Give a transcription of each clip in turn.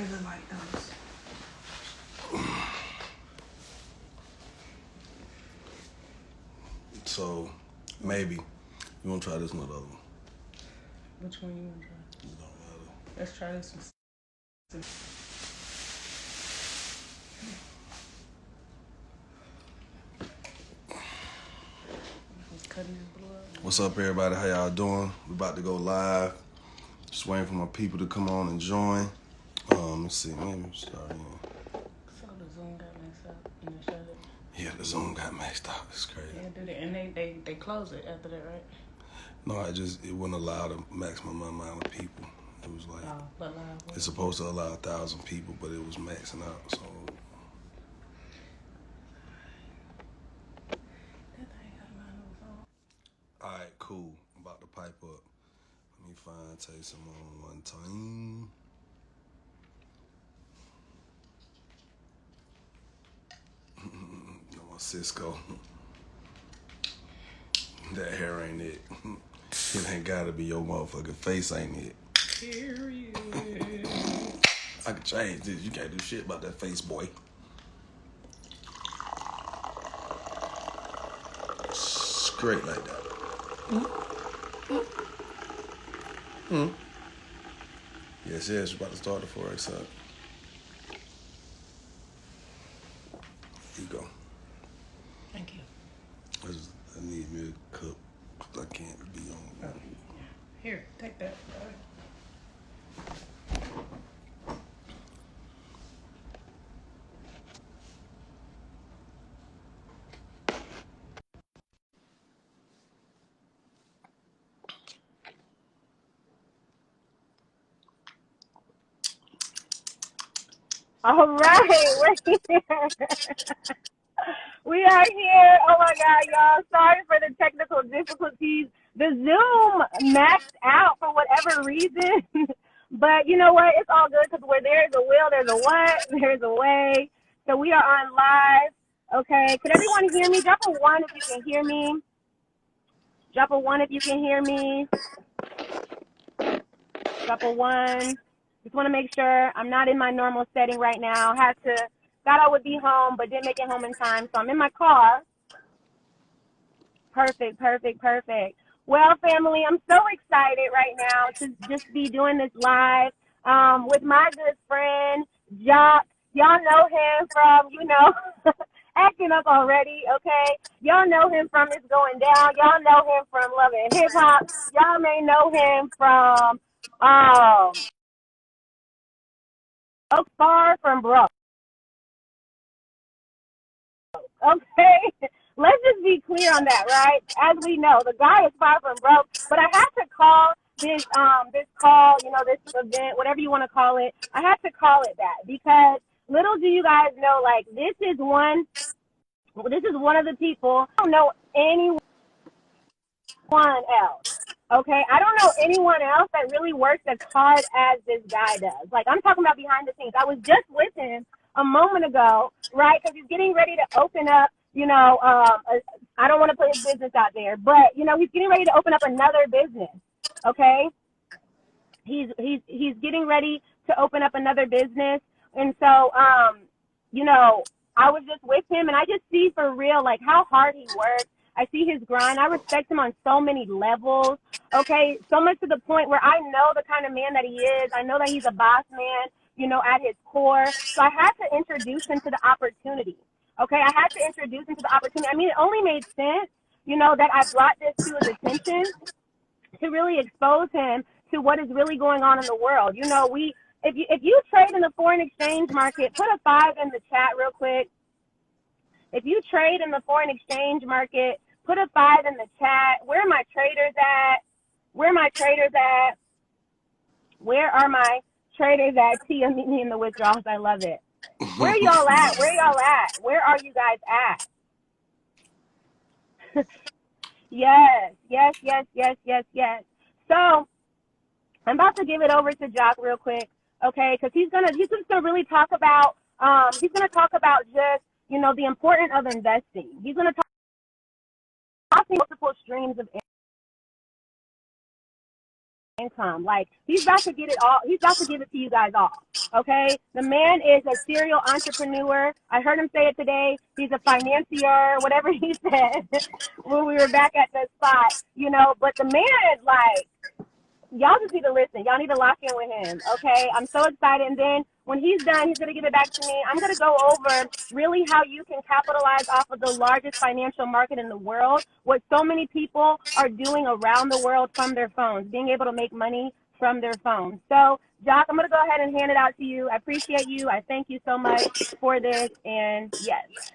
really like those. So, maybe. You want to try this one or the other one? Which one you want to try? It don't matter. Let's try this one. What's up, everybody? How y'all doing? We about to go live. Just waiting for my people to come on and join. Let's see. Maybe start in. So the Zoom got messed up and they shut it. Yeah, the Zoom got messed up. It's crazy. Yeah, did it? And they closed it after that, right? No, it wouldn't allow the maximum amount of people. It was like it's supposed to allow 1,000 people, but it was maxing out. So. All right, cool. I'm about to pipe up. Let me find Taysom on one time. I'm on Cisco. That hair ain't it. It ain't gotta be your motherfucking face, ain't it? Period. I can change this. You can't do shit about that face, boy. Straight like that. Yes, we're about to start the Forex up. Here you go. Thank you. I need me a cup. I can't be on. Here, take that. All right, we're here. We are here. Oh my God, y'all. Sorry for the technical difficulties. The Zoom maxed out for whatever reason. But you know what? It's all good because where there's a will, there's a what? There's a way. So we are on live. Okay. Can everyone hear me? Drop a 1 if you can hear me. Drop a 1 if you can hear me. Drop a 1. Just want to make sure I'm not in my normal setting right now. Thought I would be home, but didn't make it home in time. So I'm in my car. Perfect. Well, family, I'm so excited right now to just be doing this live with my good friend, Jock. Y'all know him from, acting up already, okay? Y'all know him from It's Going Down. Y'all know him from Love and Hip Hop. Y'all may know him from Far From Broke. Okay, let's just be clear on that, right? As we know, the guy is far from broke, but I had to call this call, this event, whatever you want to call it. I had to call it that because little do you guys know, like this is one of the people. I don't know anyone else. Okay, I don't know anyone else that really works as hard as this guy does. Like I'm talking about behind the scenes. I was just with him a moment ago, right? Because he's getting ready to open up. I don't want to put his business out there, but he's getting ready to open up another business. Okay, he's getting ready to open up another business, and so I was just with him, and I just see for real like how hard he works. I see his grind. I respect him on so many levels. Okay, so much to the point where I know the kind of man that he is. I know that he's a boss man, at his core. So I had to introduce him to the opportunity. Okay, I had to introduce him to the opportunity. I mean, it only made sense, that I brought this to his attention to really expose him to what is really going on in the world. If you trade in the foreign exchange market, put a 5 in the chat real quick. If you trade in the foreign exchange market, put a 5 in the chat. Where are my traders at? Where are my traders at? Where are my traders at? Tia, meet me in the withdrawals. I love it. Where y'all at? Where y'all at? Where are you guys at? Yes. So I'm about to give it over to Jock real quick, okay? Because he's just gonna really talk about just the importance of investing. He's gonna talk about multiple streams of income. Like he's about to get it all. He's about to give it to you guys all. Okay, the man is a serial entrepreneur. I heard him say it today. He's a financier, whatever he said when we were back at the spot, you know. But the man, like, y'all just need to listen. Y'all need to lock in with him, okay? I'm so excited. And then when he's done, he's going to give it back to me. I'm going to go over really how you can capitalize off of the largest financial market in the world, what so many people are doing around the world from their phones, being able to make money from their phones. So, Jock, I'm going to go ahead and hand it out to you. I appreciate you. I thank you so much for this. And yes.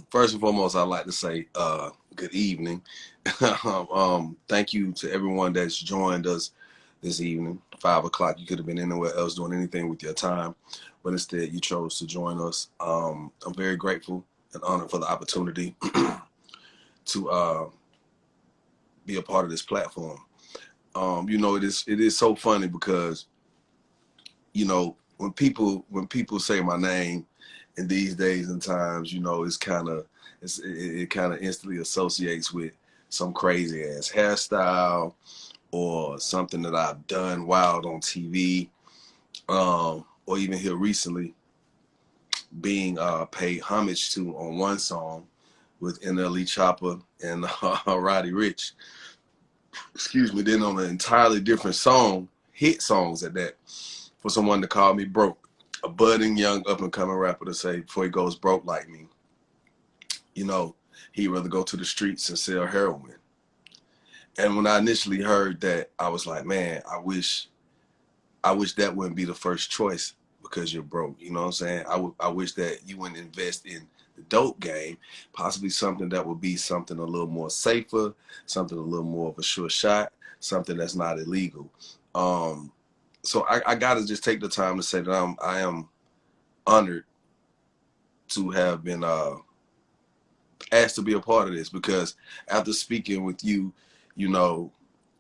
First and foremost, I'd like to say good evening. Thank you to everyone that's joined us this evening. 5 o'clock. You could have been anywhere else doing anything with your time, but instead you chose to join us. I'm very grateful and honored for the opportunity to be a part of this platform. You know, it is so funny because, you know, when people say my name in these days and times, you know, it kind of instantly associates with some crazy ass hairstyle or something that I've done wild on TV, or even here recently being paid homage to on one song with NLE Chopper and Roddy Ricch. Excuse me. Then on an entirely different song, hit songs at that, for someone to call me broke, a budding young up and coming rapper to say before he goes broke like me, you know, he'd rather go to the streets and sell heroin. And when I initially heard that, I was like, man, I wish that wouldn't be the first choice because you're broke. You know what I'm saying? I wish that you wouldn't invest in the dope game, possibly something that would be something a little more safer, something a little more of a sure shot, something that's not illegal. So I got to just take the time to say that I am honored to have been asked to be a part of this, because after speaking with you, you know,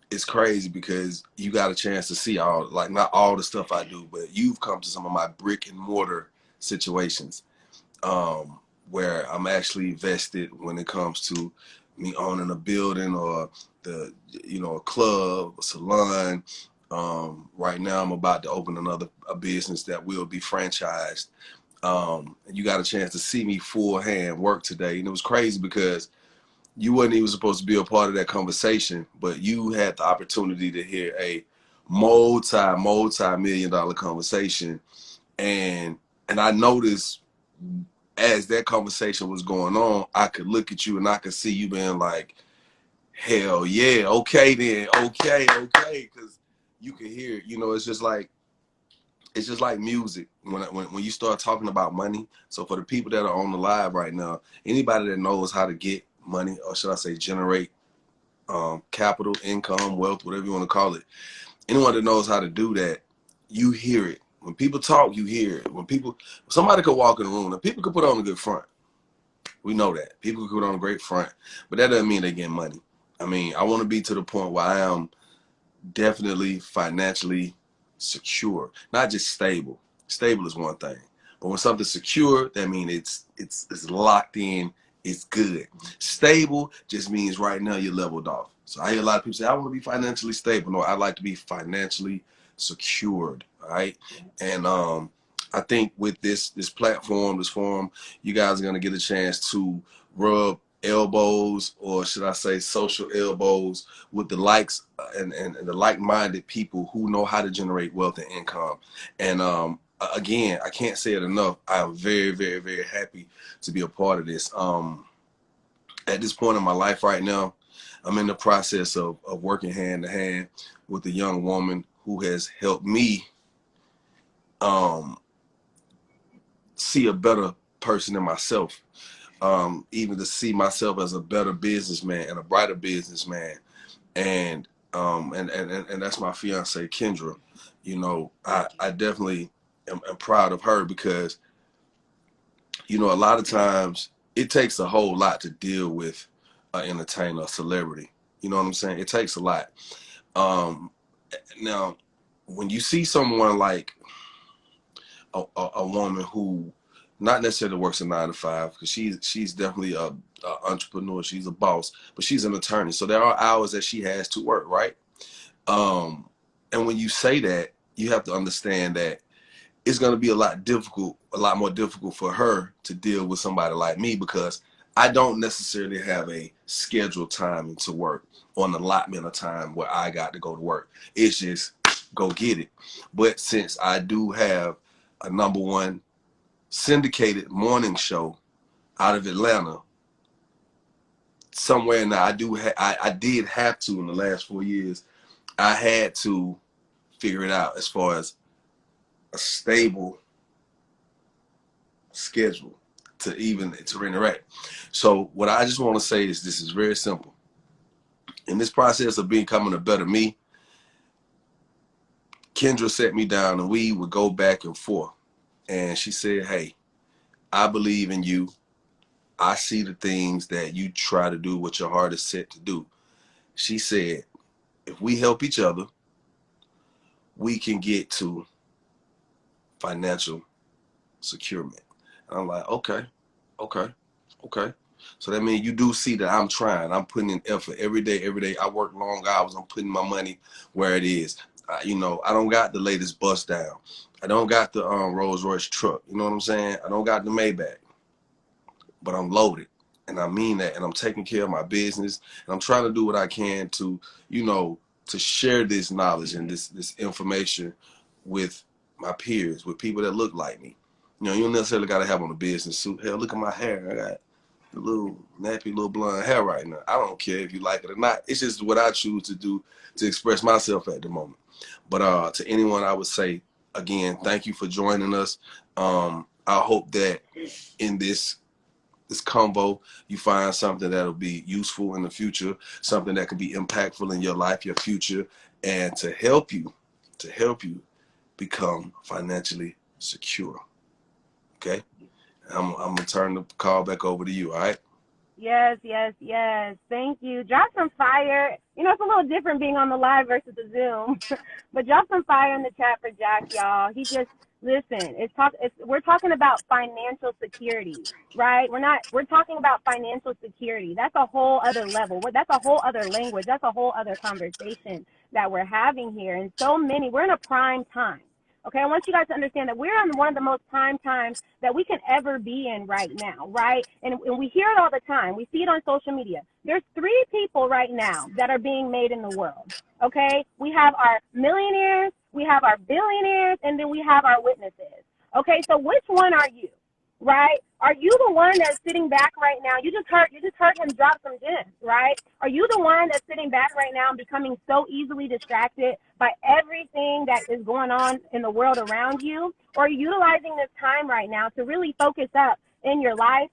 it's crazy because you got a chance to see all, like, not all the stuff I do, but you've come to some of my brick and mortar situations, where I'm actually vested when it comes to me owning a building or a club, a salon. Right now I'm about to open a business that will be franchised. You got a chance to see me full hand work today. And it was crazy because you wasn't even supposed to be a part of that conversation, but you had the opportunity to hear a multi-million-dollar conversation. And I noticed as that conversation was going on, I could look at you and I could see you being like, hell yeah, okay then, okay, because you can hear it. You know, it's just like music when you start talking about money. So for the people that are on the live right now, anybody that knows how to get money, or should I say generate capital, income, wealth, whatever you want to call it, anyone that knows how to do that, you hear it. When people talk, you hear it. Somebody could walk in the room and people could put on a good front. We know that. People could put on a great front, but that doesn't mean they get money. I mean, I want to be to the point where I am definitely financially secure, not just stable. Stable is one thing, but when something's secure, that means it's locked in, it's good. Stable just means right now you're leveled off. So I hear a lot of people say, I want to be financially stable. No, I like to be financially secured. All right. And I think with this platform, this forum, you guys are gonna get a chance to rub elbows, or should I say social elbows, with the likes and the like-minded people who know how to generate wealth and income. And again, I can't say it enough. I am very, very, very happy to be a part of this. At this point in my life right now, I'm in the process of working hand to hand with a young woman who has helped me see a better person in myself. Even to see myself as a better businessman and a brighter businessman. And that's my fiance, Kendra. You know, I definitely am proud of her because, you know, a lot of times it takes a whole lot to deal with an entertainer, a celebrity. You know what I'm saying? It takes a lot. Now, when you see someone like a woman who not necessarily works a 9 to 5, because she's definitely a entrepreneur, she's a boss, but she's an attorney, so there are hours that she has to work, right? And when you say that, you have to understand that it's going to be a lot more difficult for her to deal with somebody like me, because I don't necessarily have a scheduled time to work or an allotment of time where I got to go to work. It's just go get it. But since I do have a #1 syndicated morning show out of Atlanta, somewhere now I did have to, in the last 4 years, I had to figure it out as far as a stable schedule to interact. So what I just want to say is this is very simple. In this process of becoming a better me, Kendra sat me down and we would go back and forth. And she said, hey, I believe in you. I see the things that you try to do, what your heart is set to do. She said, if we help each other, we can get to financial securement. And I'm like, okay. So that means you do see that I'm trying. I'm putting in effort every day. I work long hours. I'm putting my money where it is. I don't got the latest bust down. I don't got the Rolls Royce truck. You know what I'm saying? I don't got the Maybach, but I'm loaded. And I mean that. And I'm taking care of my business. And I'm trying to do what I can to, to share this knowledge and this information with my peers, with people that look like me. You don't necessarily got to have on a business suit. Hell, look at my hair. I got a little nappy, little blonde hair right now. I don't care if you like it or not. It's just what I choose to do to express myself at the moment. But to anyone, I would say, again, thank you for joining us. I hope that in this convo, you find something that'll be useful in the future, something that could be impactful in your life, your future, and to help you become financially secure. Okay? I'm going to turn the call back over to you, all right? Yes. Thank you. Drop some fire. It's a little different being on the live versus the Zoom, but drop some fire in the chat for Jack, y'all. He just, listen, we're talking about financial security, right? We're talking about financial security. That's a whole other level. That's a whole other language. That's a whole other conversation that we're having here. And we're in a prime time. Okay, I want you guys to understand that we're on one of the most prime times that we can ever be in right now, right? And we hear it all the time. We see it on social media. There's 3 people right now that are being made in the world, okay? We have our millionaires, we have our billionaires, and then we have our witnesses. Okay, so which one are you, right? Are you the one that's sitting back right now? You just heard him drop some gems, right? Are you the one that's sitting back right now and becoming so easily distracted by everything that is going on in the world around you? Or are you utilizing this time right now to really focus up in your life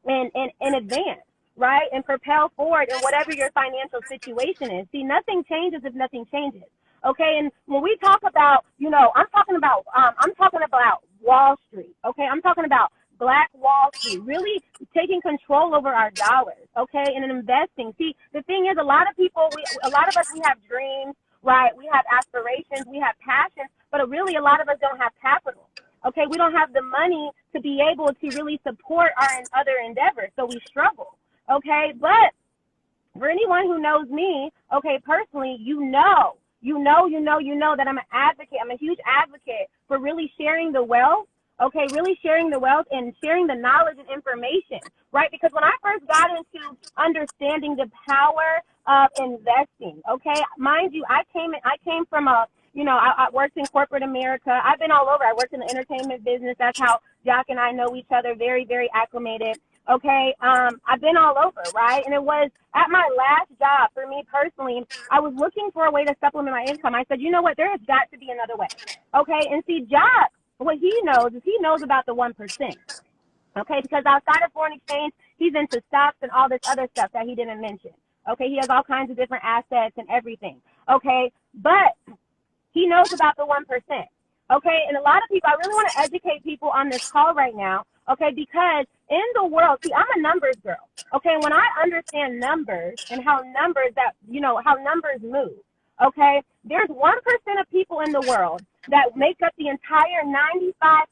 and advance, right? And propel forward in whatever your financial situation is. See, nothing changes if nothing changes. Okay, and when we talk about, I'm talking about Wall Street. Okay, I'm talking about Black Wall Street, really taking control over our dollars. Okay, and investing. See, the thing is, a lot of us, we have dreams, right? We have aspirations, we have passions, but really, a lot of us don't have capital. Okay, we don't have the money to be able to really support our other endeavors, so we struggle. Okay, but for anyone who knows me, okay, personally, you know that I'm an advocate. I'm a huge advocate for really sharing the wealth, okay, really sharing the wealth and sharing the knowledge and information, right? Because when I first got into understanding the power of investing, okay, mind you, I came from I worked in corporate America. I've been all over. I worked in the entertainment business. That's how Jack and I know each other, very, very acclimated. Okay, I've been all over, right? And it was at my last job, for me personally, I was looking for a way to supplement my income. I said, you know what, there has got to be another way. Okay, and see, Jack, what he knows about the 1%. Okay, because outside of foreign exchange, he's into stocks and all this other stuff that he didn't mention. Okay, he has all kinds of different assets and everything. Okay, but he knows about the 1%. Okay, and a lot of people, I really want to educate people on this call right now. Okay, because in the world, see, I'm a numbers girl. Okay, when I understand numbers and how numbers move. Okay, there's 1% of people in the world that make up the entire 95%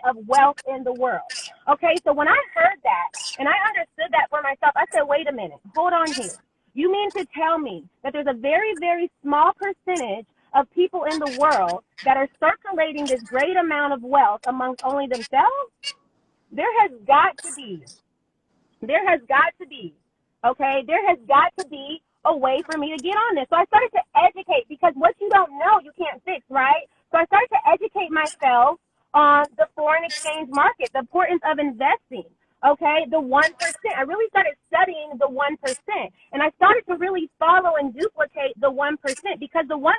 of wealth in the world. Okay, so when I heard that and I understood that for myself, I said, wait a minute, hold on here. You mean to tell me that there's a very, very small percentage of people in the world that are circulating this great amount of wealth amongst only themselves, there has got to be, okay, there has got to be a way for me to get on this. So I started to educate, because what you don't know, you can't fix, right? So I started to educate myself on the foreign exchange market, the importance of investing, okay, the 1%. I really started studying the 1%. And I started to really follow and duplicate the 1%, because the 1%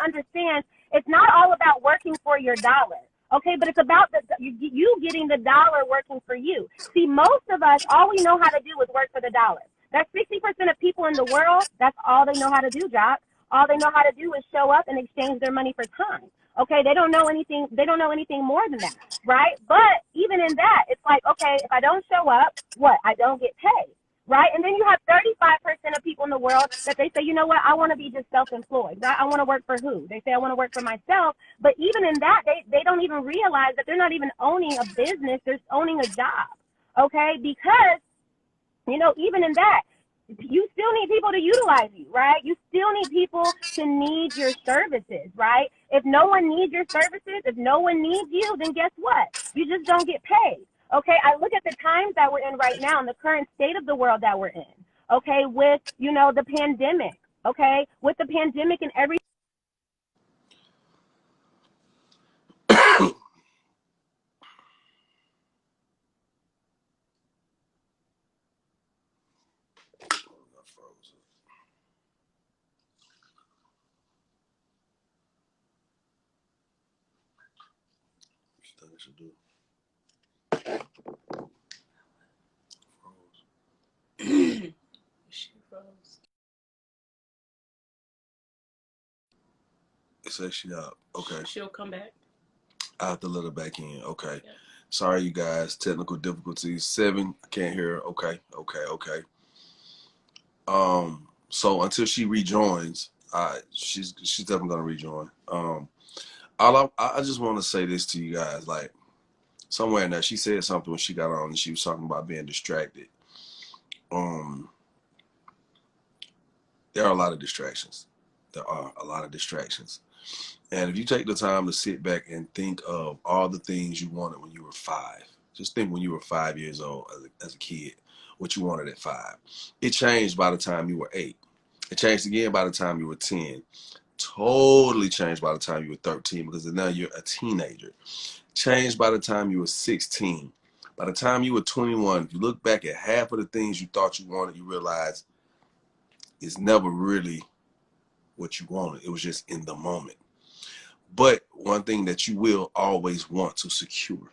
understands it's not all about working for your dollar. Okay, but it's about you getting the dollar working for you. See, most of us, all we know how to do is work for the dollar. That's 60% of people in the world. That's all they know how to do, Jock. All they know how to do is show up and exchange their money for time. Okay, they don't know anything. They don't know anything more than that, right? But even in that, it's like, okay, if I don't show up, what? I don't get paid, right? And then you have 35% of people in the world that they say, you know what? I want to be just self-employed. Right? I want to work for who? They say, I want to work for myself. But even in that, they don't even realize that they're not even owning a business. They're owning a job, okay? Because, you know, even in that, you still need people to utilize you, right? You still need people to need your services, right? If no one needs your services, if no one needs you, then guess what? You just don't get paid. Okay, I look at the times that we're in right now and the current state of the world that we're in, okay, with, you know, the pandemic, okay, with the pandemic and everything. She froze. It says she out. Okay. She'll come back. I have to let her back in. Okay. Yeah. Sorry, you guys. Technical difficulties. 7. I can't hear her. Okay. So until she rejoins, she's definitely gonna rejoin. I just want to say this to you guys. Like, somewhere in there, she said something when she got on, and she was talking about being distracted. There are a lot of distractions. And if you take the time to sit back and think of all the things you wanted when you were 5, just think when you were 5 years old as a kid, what you wanted at 5. It changed by the time you were 8. It changed again by the time you were 10. Totally changed by the time you were 13, because now you're a teenager. Changed by the time you were 16. By the time you were 21, if you look back at half of the things you thought you wanted, you realize it's never really what you wanted. It was just in the moment. But one thing that you will always want to secure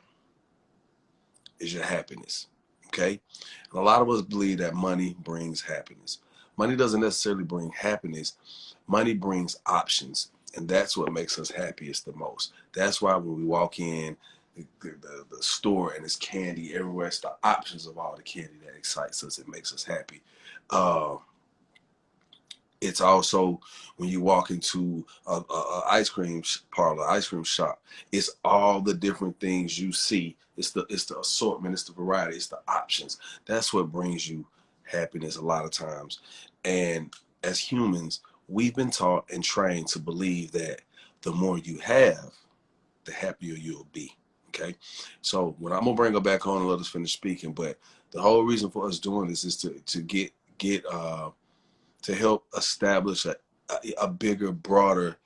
is your happiness, okay? And a lot of us believe that money brings happiness. Money doesn't necessarily bring happiness. Money brings options, and that's what makes us happiest the most. That's why when we walk in the store and it's candy everywhere, it's the options of all the candy that excites us. It makes us happy. It's also when you walk into a ice cream parlor, ice cream shop. It's all the different things you see. It's the assortment. It's the variety. It's the options. That's what brings you happiness a lot of times. And as humans, we've been taught and trained to believe that the more you have, the happier you'll be. Okay, so when I'm gonna bring her back on and let us finish speaking, but the whole reason for us doing this is to get to help establish a bigger, broader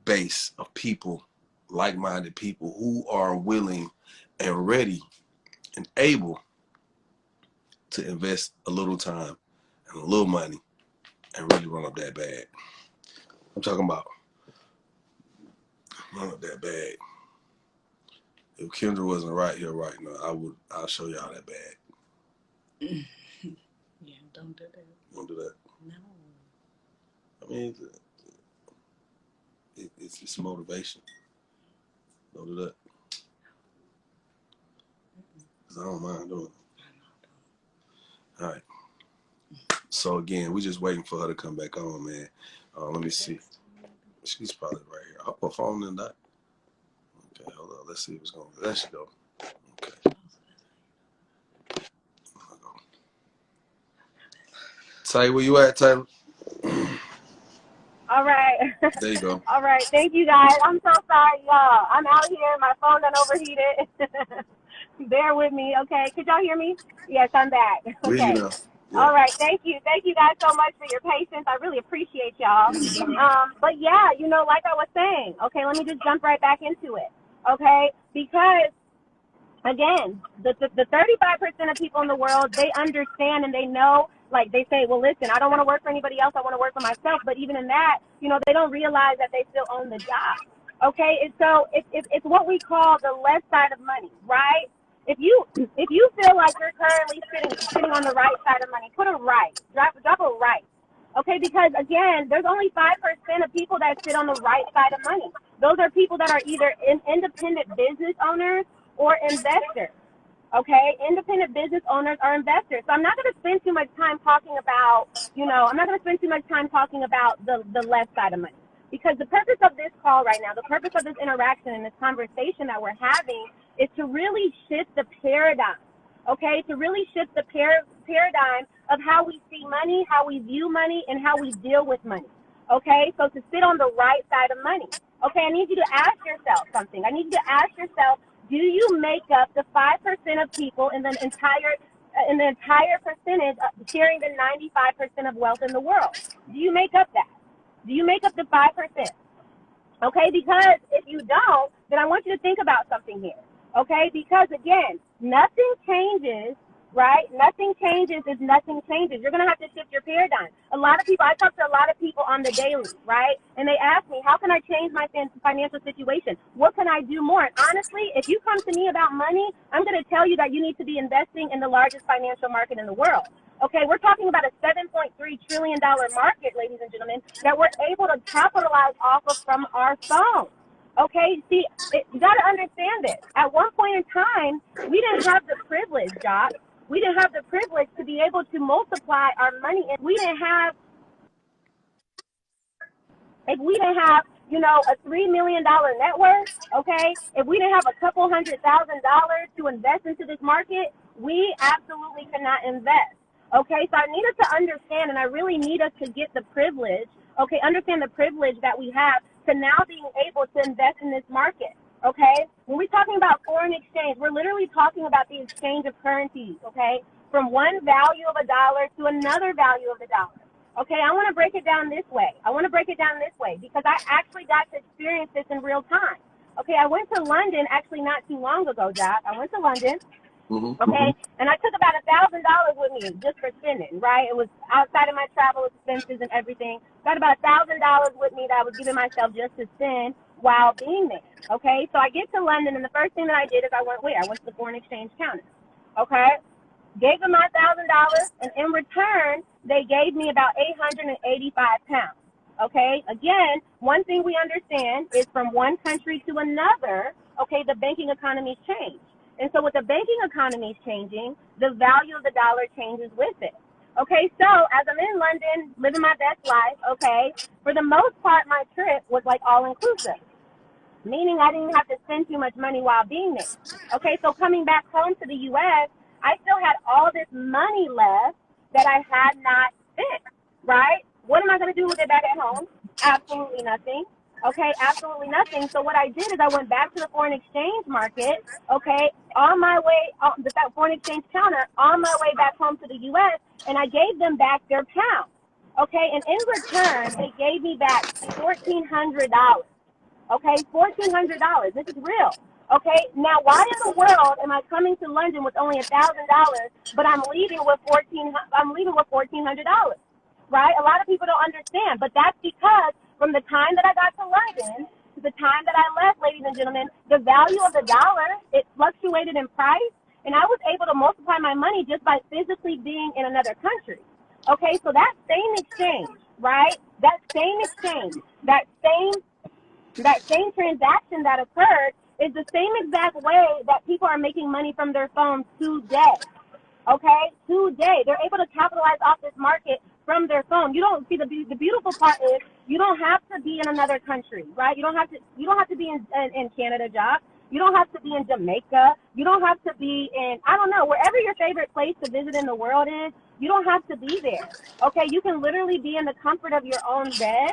base of people, like-minded people who are willing and ready and able to invest a little time and a little money and really run up that bag. I'm talking about run up that bag. If Kendra wasn't right here right now, I'll show y'all that bag. Yeah, don't do that. Don't do that. No. I mean, it's motivation. Don't do that. Because I don't mind doing it. All right. So again, we just waiting for her to come back on, man. Let me see. She's probably right here. I'll put phone in that. Okay, hold on. Let's see what's going on. There she go. Okay. Taylor, where you at, Taylor? All right. There you go. All right. Thank you, guys. I'm so sorry, y'all. I'm out here. My phone done overheated. Bear with me, okay? Could y'all hear me? Yes, I'm back. We hear you Okay. now. Yeah. All right. Thank you. Thank you guys so much for your patience. I really appreciate y'all. But yeah, like I was saying, okay, let me just jump right back into it, okay? Because again, the 35% of people in the world, they understand and they know, like they say, well, listen, I don't want to work for anybody else. I want to work for myself. But even in that, they don't realize that they still own the job. Okay, and so it's what we call the left side of money, right? If you feel like you're currently sitting on the right side of money, put a right, drop a right. Okay, because again, there's only 5% of people that sit on the right side of money. Those are people that are either independent business owners or investors. Okay, independent business owners are investors. So I'm not going to spend too much time talking about, I'm not going to spend too much time talking about the left side of money. Because the purpose of this call right now, the purpose of this interaction and this conversation that we're having is to really shift the paradigm, okay? To really shift the paradigm of how we see money, how we view money, and how we deal with money, okay? So to sit on the right side of money. Okay, I need you to ask yourself something. I need you to ask yourself, do you make up the 5% of people in the entire percentage sharing the 95% of wealth in the world? Do you make up that? Do you make up the 5%? Okay, because if you don't, then I want you to think about something here. Okay, because again, nothing changes, right? Nothing changes if nothing changes. You're going to have to shift your paradigm. A lot of people, I talk to a lot of people on the daily, right? And they ask me, how can I change my financial situation? What can I do more? And honestly, if you come to me about money, I'm going to tell you that you need to be investing in the largest financial market in the world. Okay, we're talking about a $7.3 trillion market, ladies and gentlemen, that we're able to capitalize off of from our phone. Okay, see, you got to understand this. At one point in time, we didn't have the privilege, Doc. We didn't have the privilege to be able to multiply our money, and we didn't have, a $3 million net worth, okay, if we didn't have a couple $100,000 to invest into this market, we absolutely cannot invest. Okay, so I need us to understand, and I really need us to get the privilege, okay, understand the privilege that we have to now being able to invest in this market, okay? When we're talking about foreign exchange, we're literally talking about the exchange of currencies, okay, from one value of a dollar to another value of the dollar. Okay, I want to break it down this way. Because I actually got to experience this in real time. Okay, I went to London actually not too long ago, Doc. I went to London. Okay, and I took about $1,000 with me just for spending, right? It was outside of my travel expenses and everything. Got about $1,000 with me that I was giving myself just to spend while being there. Okay, so I get to London, and the first thing that I did is I went where? I went to the foreign exchange counter. Okay, gave them my $1,000, and in return, they gave me about 885 pounds. Okay, again, one thing we understand is from one country to another, okay, the banking economies change. And so with the banking economies changing, the value of the dollar changes with it. Okay, so as I'm in London, living my best life, okay, for the most part, my trip was like all-inclusive, meaning I didn't have to spend too much money while being there. Okay, so coming back home to the U.S., I still had all this money left that I had not spent, right? What am I going to do with it back at home? Absolutely nothing. Okay, absolutely nothing. So what I did is I went back to the foreign exchange market, okay, on my way, the foreign exchange counter, on my way back home to the U.S., and I gave them back their pounds, okay, and in return, they gave me back $1,400, okay, $1,400. This is real, okay? Now, why in the world am I coming to London with only $1,000, but I'm leaving with $1,400, right? A lot of people don't understand, but that's because from the time that I got to London to the time that I left, ladies and gentlemen, the value of the dollar, it fluctuated in price, and I was able to multiply my money just by physically being in another country. Okay, so that same exchange, right? That same exchange, that same transaction that occurred is the same exact way that people are making money from their phones today. Okay, today they're able to capitalize off this market from their phone. You don't see the beautiful part is you don't have to be in another country, right? You don't have to be in Canada, Jock. You don't have to be in Jamaica. You don't have to be in, I don't know, wherever your favorite place to visit in the world is. You don't have to be there. Okay, you can literally be in the comfort of your own bed.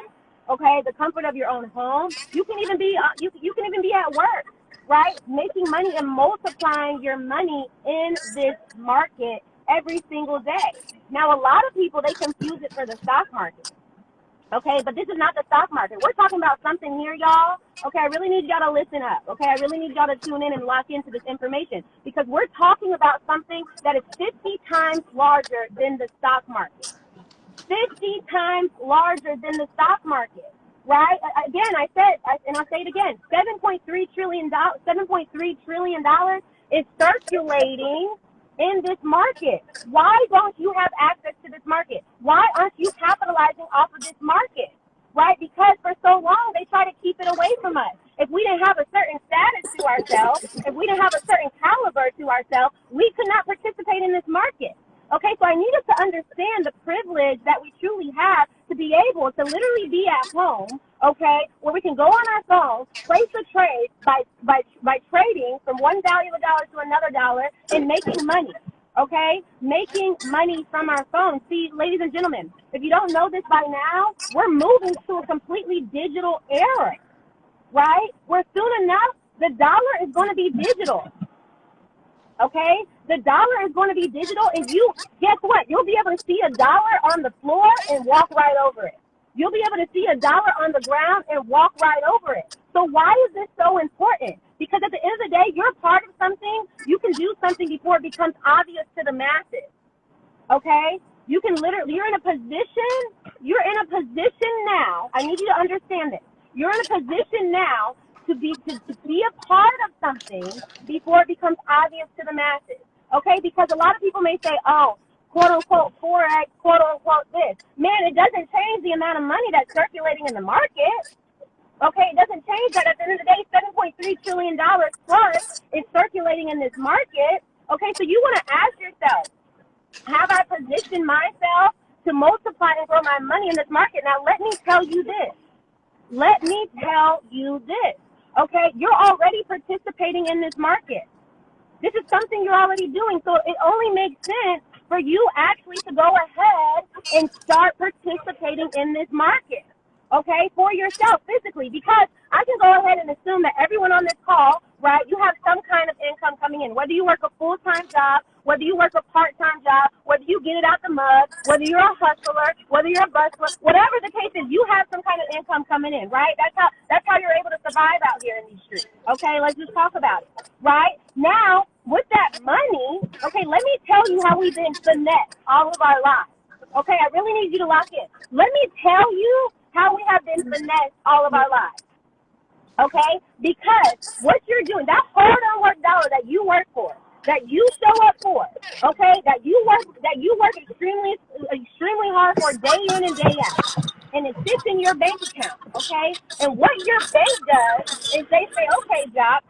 okay, the comfort of your own home. You can even be you can even be at work, right, making money and multiplying your money in this market every single day. Now, a lot of people, they confuse it for the stock market. Okay, but this is not the stock market. We're talking about something here, y'all. Okay, I really need y'all to listen up. Okay, I really need y'all to tune in and lock into this information because we're talking about something that is 50 times larger than the stock market. 50 times larger than the stock market, right? Again, I said, and I'll say it again, $7.3 trillion is circulating in this market. Why don't you have access to this market? Why aren't you capitalizing off of this market? Right? Because for so long, they try to keep it away from us. If we didn't have a certain status to ourselves, if we didn't have a certain caliber to ourselves, we could not participate in this market. Okay, so I need us to understand the privilege that we truly have to be able to literally be at home, okay, where we can go on our phones, place a trade by trading from one value of a dollar to another dollar and making money, okay, making money from our phone. See, ladies and gentlemen, if you don't know this by now, we're moving to a completely digital era, right, where soon enough, the dollar is going to be digital. Okay, the dollar is going to be digital, and you, guess what? You'll be able to see a dollar on the floor and walk right over it. You'll be able to see a dollar on the ground and walk right over it. So why is this so important? Because at the end of the day, you're part of something. You can do something before it becomes obvious to the masses. Okay, you can literally, you're in a position now. I need you to understand this. You're in a position now to be a part of something before it becomes obvious to the masses. Okay, because a lot of people may say, oh, quote unquote Forex, quote unquote this. Man, it doesn't change the amount of money that's circulating in the market. Okay, it doesn't change that. At the end of the day, $7.3 trillion plus is circulating in this market. Okay, so you want to ask yourself, have I positioned myself to multiply and grow my money in this market? Now, let me tell you this. Okay, you're already participating in this market. This is something you're already doing, so it only makes sense for you actually to go ahead and start participating in this market, okay, for yourself physically, because I can go ahead and assume that everyone on this call, right, you have some kind of income coming in, whether you work a full-time job, whether you work a part-time job, whether you get it out the mud, whether you're a hustler, whether you're a bustler, whatever the case is, you have some kind of income coming in, right? That's how you're able to survive out here in these streets. Okay, let's just talk about it, right? Now, with that money, okay, let me tell you how we've been finessed all of our lives. Okay, I really need you to lock in. Let me tell you how we have been finessed all of our lives. Okay, because what you're doing, that hard-earned work dollar that you work for, that you show up for, okay, that you work extremely hard for day in and day out, and it sits in your bank account, okay? And what your bank does is they say, okay, Jock,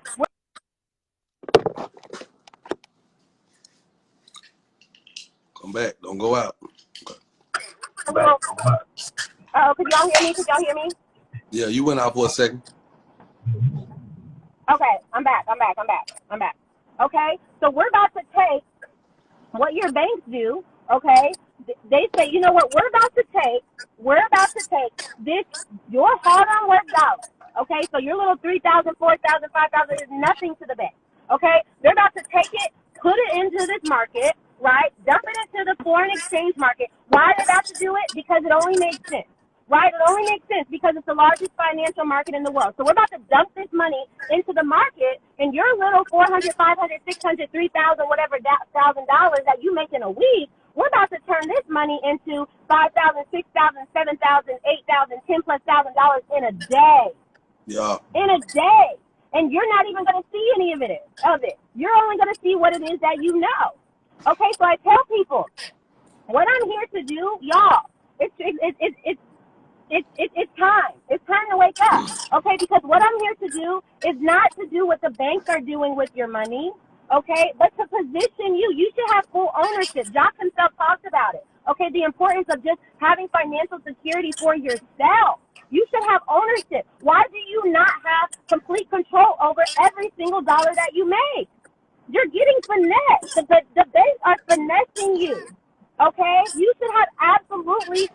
Come back. Don't go out. could y'all hear me? Yeah, you went out for a second. Okay, I'm back. Okay, so we're about to take what your banks do, okay? They say, you know what, we're about to take this, your hard-earned work dollar, okay? So your little $3,000, $4,000, $5,000 is nothing to the bank, okay? They're about to take it, put it into this market, right? Dump it into the foreign exchange market. Why are they about to do it? Because it only makes sense. Right? It only makes sense because it's the largest financial market in the world. So we're about to dump this money into the market, and your little $400, $500, $600, $3,000, whatever $1,000 that you make in a week, we're about to turn this money into $5,000, $6,000, $7,000, $8,000, $10,000+ in a day. Yeah. In a day. And you're not even going to see any of it. You're only going to see what it is that you know. Okay, so I tell people, what I'm here to do, y'all, it's time. It's time to wake up, okay? Because what I'm here to do is not to do what the banks are doing with your money, okay? But to position you. You should have full ownership. Jock himself talked about it, okay? The importance of just having financial security for yourself. You should have ownership. Why do you not have complete control over every single dollar that you make? You're getting finessed. The banks are finessing you, okay? You should have absolutely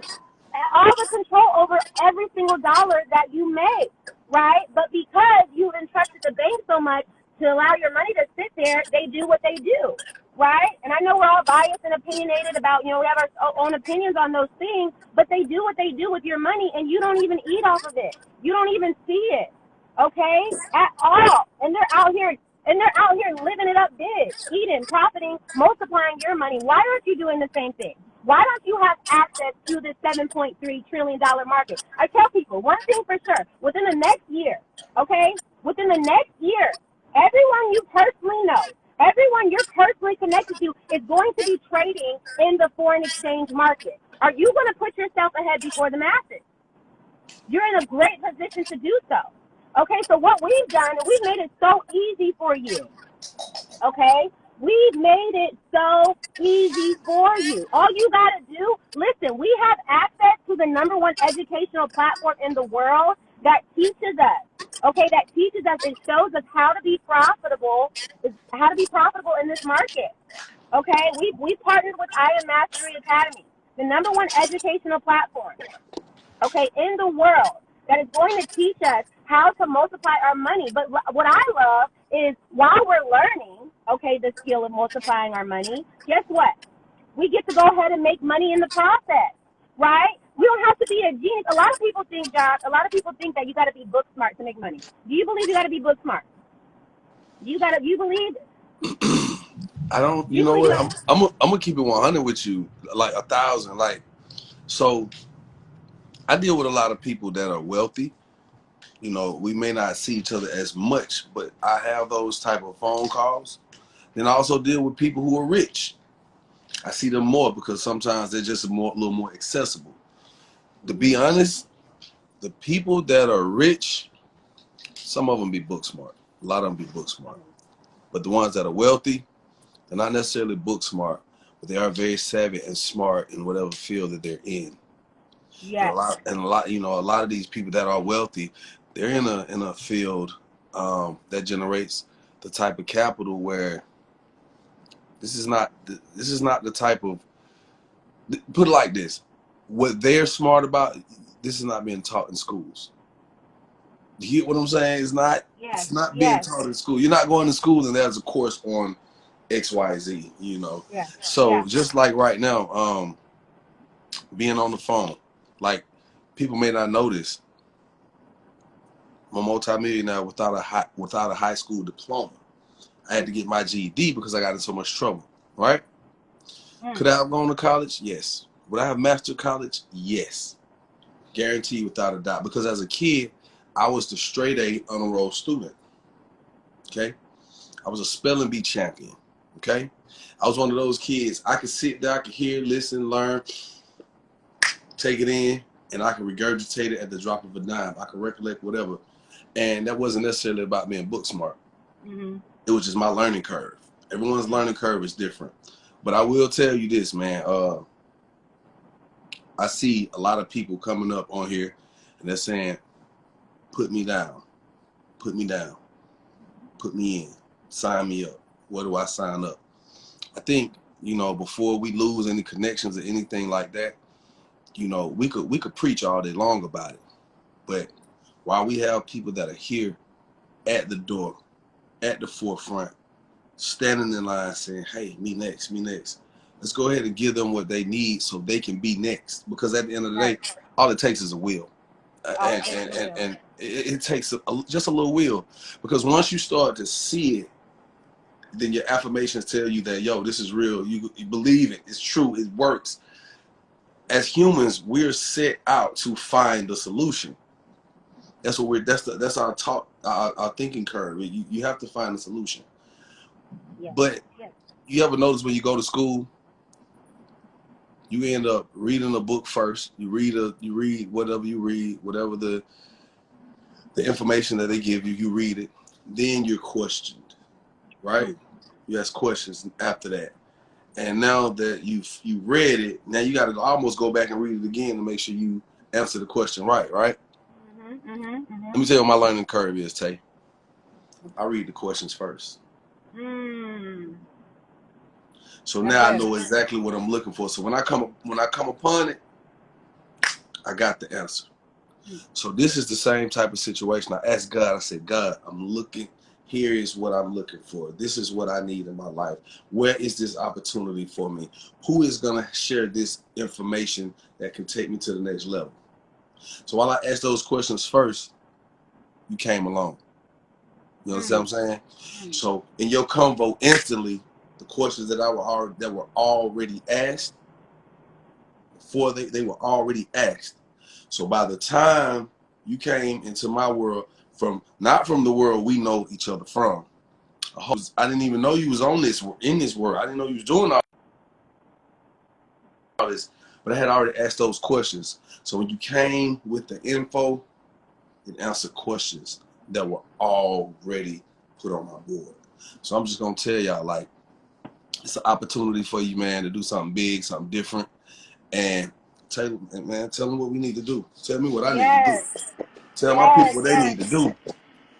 all the control over every single dollar that you make, right? But because you've entrusted the bank so much to allow your money to sit there, they do what they do, right? And I know we're all biased and opinionated about, we have our own opinions on those things, but they do what they do with your money, and you don't even eat off of it. You don't even see it, okay, at all. And they're out here living it up big, eating, profiting, multiplying your money. Why aren't you doing the same thing? Why don't you have access to this $7.3 trillion market? I tell people one thing for sure, within the next year, okay, within the next year, everyone you personally know, everyone you're personally connected to is going to be trading in the foreign exchange market. Are you going to put yourself ahead before the masses? You're in a great position to do so. Okay, so what we've done, we've made it so easy for you. Okay? We've made it so easy for you. All you got to do, listen, we have access to the #1 educational platform in the world that teaches us. Okay, that teaches us, it shows us how to be profitable in this market. Okay, we've partnered with I Am Mastery Academy, the #1 educational platform, okay, in the world that is going to teach us how to multiply our money. But what I love is while we're learning, okay, the skill of multiplying our money, guess what? We get to go ahead and make money in the process, right? We don't have to be a genius. A lot of people think, Josh, that you got to be book smart to make money. Do you believe you got to be book smart? You believe? I don't. You You know believe you what? got? I'm gonna keep it 100 with you, like 1,000. Like, so I deal with a lot of people that are wealthy. We may not see each other as much, but I have those type of phone calls. Then I also deal with people who are rich. I see them more because sometimes they're just a little more accessible. To be honest, the people that are rich, some of them be book smart. A lot of them be book smart. But the ones that are wealthy, they're not necessarily book smart, but they are very savvy and smart in whatever field that they're in. Yes. A lot of these people that are wealthy, they're in a field that generates the type of capital where this is not the type of, put it like this, what they're smart about, this is not being taught in schools. You get what I'm saying? It's not being taught in school. You're not going to school and there's a course on XYZ, Yeah. So just like right now, being on the phone, like people may not notice, I'm a multimillionaire without a high school diploma. I had to get my GED because I got in so much trouble, right? Could I have gone to college? Yes. Would I have mastered college? Yes. Guaranteed without a doubt. Because as a kid, I was the straight A honor roll student. Okay? I was a spelling bee champion. Okay? I was one of those kids. I could sit there, I could hear, listen, learn, take it in, and I could regurgitate it at the drop of a dime. I could recollect whatever. And that wasn't necessarily about being book smart. Mm-hmm. It was just my learning curve. Everyone's learning curve is different. But I will tell you this, man. I see a lot of people coming up on here and they're saying, put me down, put me down, put me in, sign me up. Where do I sign up? I think, before we lose any connections or anything like that, we could preach all day long about it. But while we have people that are here at the door, at the forefront, standing in line saying, hey, me next, let's go ahead and give them what they need so they can be next. Because at the end of the day, all it takes is a will. And it takes just a little will. Because once you start to see it, then your affirmations tell you that, yo, this is real. You believe it. It's true. It works. As humans, we're set out to find the solution. That's what that's our talk, our thinking curve. You have to find a solution. Yes. But you ever notice when you go to school, you end up reading a book first. You read whatever you read, whatever the information that they give you, you read it. Then you're questioned, right? You ask questions after that. And now that you read it, now you got to almost go back and read it again to make sure you answer the question right? Let me tell you what my learning curve is, Tay. I read the questions first. So now I know exactly what I'm looking for. So when I come upon it, I got the answer. So this is the same type of situation. I asked God, I said, God, I'm looking, here is what I'm looking for. This is what I need in my life. Where is this opportunity for me? Who is going to share this information that can take me to the next level? So while I asked those questions first, you came along. You understand what I'm saying? So in your convo, instantly, the questions that were already asked, before they were already asked. So by the time you came into my world, not from the world we know each other from, I didn't even know you was in this world. I didn't know you was doing all this, but I had already asked those questions. So when you came with the info, it answered questions that were already put on my board. So I'm just gonna tell y'all, like, it's an opportunity for you, man, to do something big, something different, and tell them what we need to do. Tell me what I need to do. Tell my people what they need to do.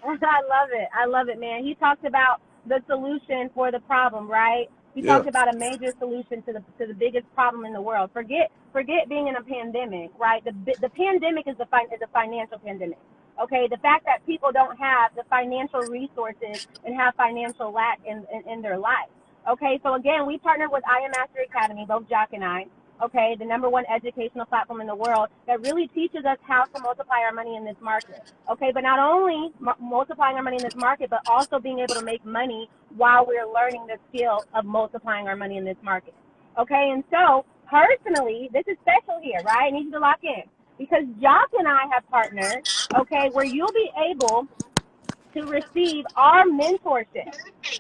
I love it, man. He talked about the solution for the problem, right? He talked about a major solution to the biggest problem in the world. Forget being in a pandemic, right? The pandemic is a financial pandemic. Okay, the fact that people don't have the financial resources and have financial lack in their life. Okay, so again, we partnered with I Am Master Academy, both Jock and I. Okay, the #1 educational platform in the world that really teaches us how to multiply our money in this market. Okay, but not only multiplying our money in this market, but also being able to make money while we're learning the skill of multiplying our money in this market. Okay, and so personally, this is special here, right? I need you to lock in because Jock and I have partnered, okay, where you'll be able to receive our mentorship.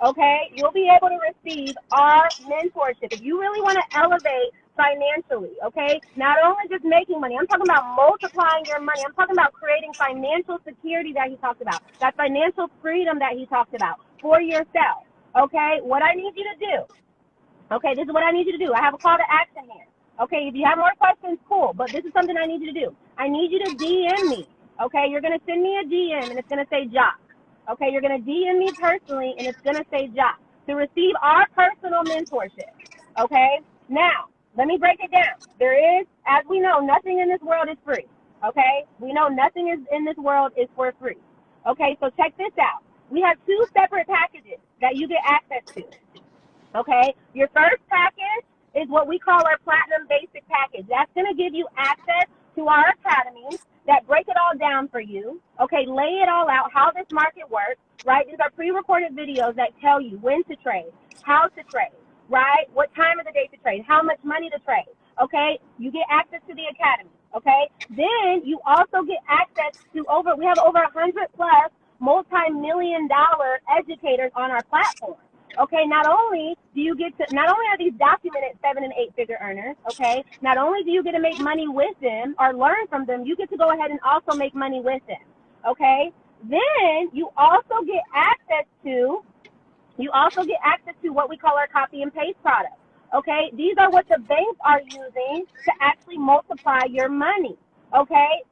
Okay, you'll be able to receive our mentorship. If you really want to elevate financially, okay, not only just making money, I'm talking about multiplying your money. I'm talking about creating financial security that he talked about, that financial freedom that he talked about for yourself. Okay, what I need you to do, okay, this is what I need you to do. I have a call to action here. Okay, if you have more questions, cool, but this is something I need you to do. I need you to DM me. Okay, you're going to send me a DM and it's going to say Jock. Okay, you're going to DM me personally, and it's going to say Jock to receive our personal mentorship. Okay, now, let me break it down. There is, as we know, nothing in this world is free. Okay, we know nothing in this world is for free. Okay, so check this out. We have 2 separate packages that you get access to. Okay, your first package is what we call our Platinum Basic Package. That's going to give you access to our academies that break it all down for you, okay, lay it all out, how this market works, right? These are pre-recorded videos that tell you when to trade, how to trade, right? What time of the day to trade, how much money to trade, okay? You get access to the academy, okay? Then you also get access to we have over 100 plus multi-million-dollar educators on our platform. Okay, not only are these documented 7- and 8-figure earners, okay, not only do you get to make money with them or learn from them, you get to go ahead and also make money with them, okay? Then you also get access to what we call our copy and paste products, okay? These are what the banks are using to actually multiply your money, okay?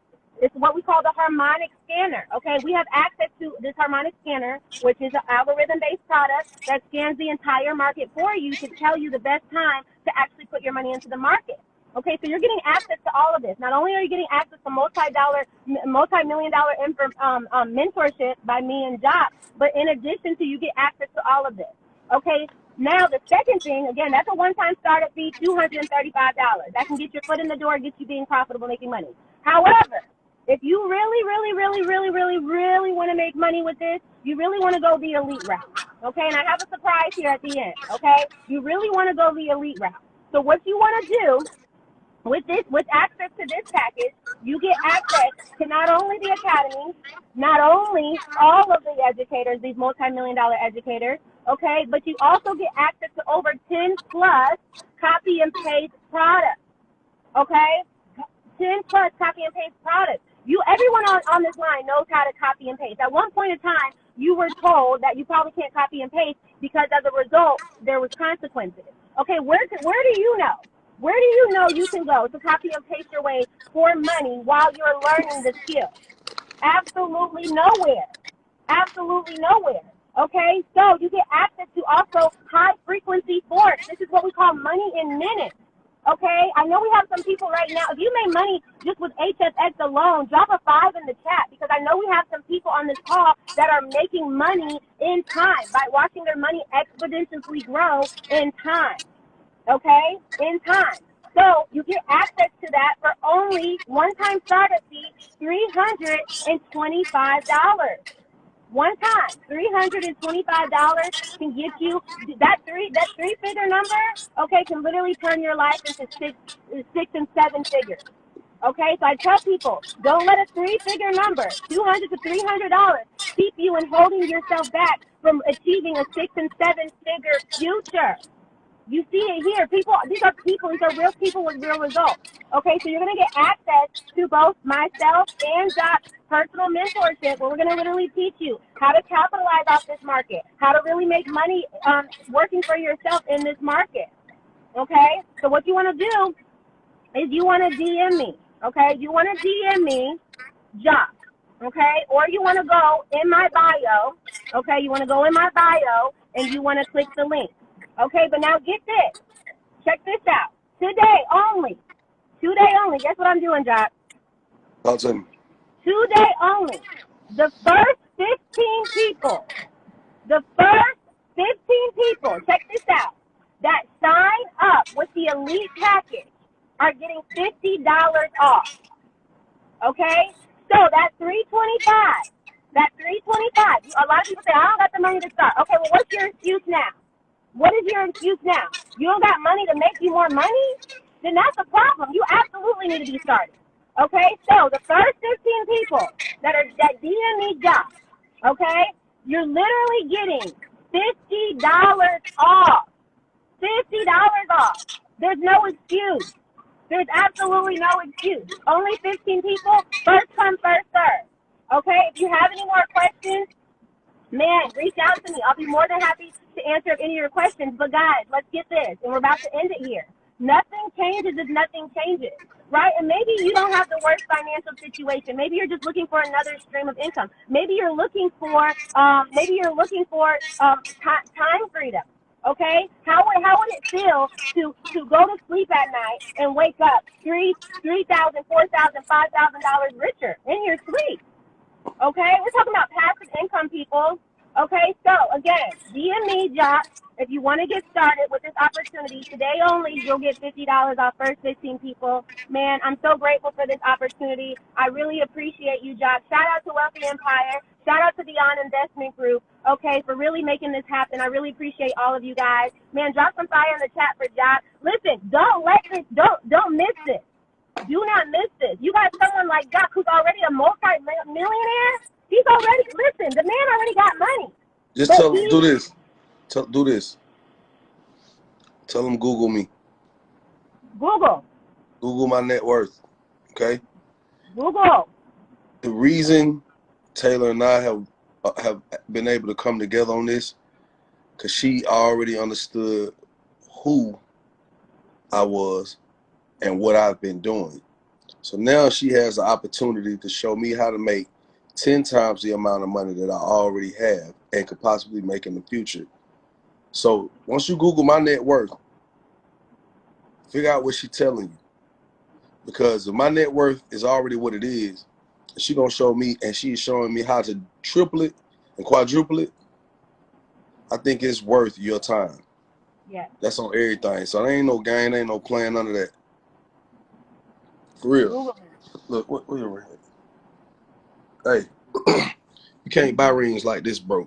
It's what we call the harmonic scanner, okay? We have access to this harmonic scanner, which is an algorithm-based product that scans the entire market for you to tell you the best time to actually put your money into the market. Okay, so you're getting access to all of this. Not only are you getting access to multi-million-dollar mentorship by me and Jock, but in addition to you get access to all of this. Okay, now the second thing, again, that's a one-time startup fee, $235. That can get your foot in the door, get you being profitable, making money. However, if you really want to make money with this, you really want to go the elite route, okay? And I have a surprise here at the end, okay? You really want to go the elite route. So what you want to do with access to this package, you get access to not only the academy, not only all of the educators, these multi-million-dollar educators, okay, but you also get access to over 10 plus copy and paste products, okay? 10 plus copy and paste products. Everyone on this line knows how to copy and paste. At one point in time, you were told that you probably can't copy and paste because as a result, there was consequences. Okay, where do you know? Where do you know you can go to copy and paste your way for money while you're learning the skill? Absolutely nowhere. Absolutely nowhere. Okay, so you get access to also high frequency Forex. This is what we call money in minutes. Okay, I know we have some people right now. If you made money just with HFX alone, drop a 5 in the chat, because I know we have some people on this call that are making money in time by watching their money exponentially grow in time. Okay, in time. So you get access to that for only one-time startup fee, $325. One time, $325 can get you that three-figure number. Okay, can literally turn your life into six and seven figures. Okay, so I tell people, don't let a three-figure number, $200 to $300, keep you in holding yourself back from achieving a 6 and 7-figure future. You see it here. These are real people with real results. Okay, so you're going to get access to both myself and Doc's personal mentorship, where we're going to literally teach you how to capitalize off this market, how to really make money working for yourself in this market. Okay, so what you want to do is you want to DM me. Okay, you want to DM me, Jock. Okay, or you want to go in my bio. Okay, you want to go in my bio and you want to click the link. Okay, but now get this. Check this out. Today only. Guess what I'm doing, Jock? Talk to me. Today only. The first 15 people, check this out, that sign up with the elite package are getting $50 off. Okay? So that's $325. A lot of people say, I don't got the money to start. Okay, well, what's your excuse now? What is your excuse now? You don't got money to make you more money? Then that's a problem. You absolutely need to be started. Okay, so the first 15 people that DM me jobs, okay, you're literally getting $50 off. $50 off. There's no excuse. There's absolutely no excuse. Only 15 people, first come, first serve. Okay, if you have any more questions, man, reach out to me. I'll be more than happy to answer any of your questions. But guys, let's get this, and we're about to end it here. Nothing changes if nothing changes, right? And maybe you don't have the worst financial situation. Maybe you're just looking for another stream of income. Maybe you're looking for time freedom. Okay, how would it feel to go to sleep at night and wake up $3,000, $4,000, $5,000 richer in your sleep? Okay, we're talking about passive income, people. Okay, so again, DM me, Jock, if you want to get started with this opportunity. Today only, you'll get $50 off first 15 people. Man, I'm so grateful for this opportunity. I really appreciate you, Jock. Shout out to Wealthy Empire. Shout out to Beyond Investment Group, okay, for really making this happen. I really appreciate all of you guys. Man, drop some fire in the chat for Jock. Listen, don't miss this. Do not miss this. You got someone like Jock who's already a multi-millionaire. He's already, listen, the man already got money. Just tell him, do this. Do this. Tell him Google me. Google my net worth. Okay? Google. The reason Taylor and I have been able to come together on this, because she already understood who I was and what I've been doing. So now she has the opportunity to show me how to make 10 times the amount of money that I already have and could possibly make in the future. So once you Google my net worth, figure out what she's telling you. Because if my net worth is already what it is, she's going to show me, and she's showing me how to triple it and quadruple it, I think it's worth your time. Yeah. That's on everything. So there ain't no game, ain't no plan, none of that. For real. Look, what your ring? Hey, you can't buy rings like this, bro.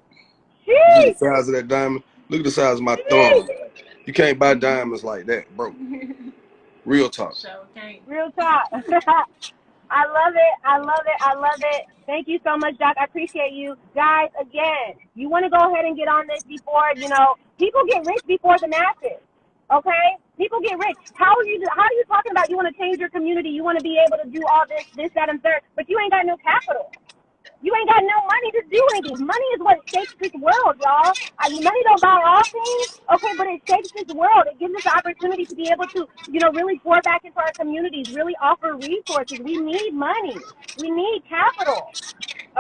Look at the size of that diamond. Look at the size of my thumb. You can't buy diamonds like that, bro. Real talk. Real talk. I love it. Thank you so much, Doc. I appreciate you. Guys, again, you want to go ahead and get on this before, people get rich before the masses. Okay? People get rich. How are you talking about you want to change your community, you want to be able to do all this, that, and third, but you ain't got no capital. You ain't got no money to do anything. Money is what shakes this world, y'all. Money don't buy all things, okay, but it shakes this world. It gives us the opportunity to be able to, really pour back into our communities, really offer resources. We need money. We need capital.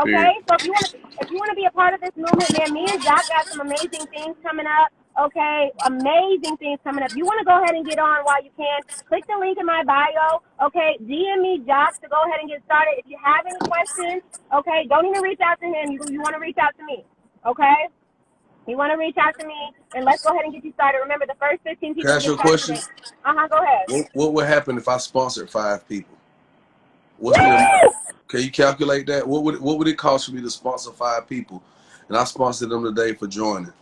Okay, so if you want to be a part of this movement, man, me and Doc got some amazing things coming up. Okay, amazing things coming up. You want to go ahead and get on while you can. Click the link in my bio. Okay, DM me Josh to go ahead and get started. If you have any questions, okay, don't even reach out to him. You want to reach out to me. Okay, you want to reach out to me, and let's go ahead and get you started. Remember, the first 15 Can people I to ask you get a started question? today. Go ahead. What would happen if I sponsored 5 people? What's the amount? Woo! Can you calculate that? What would it cost for me to sponsor 5 people? And I sponsored them today for joining.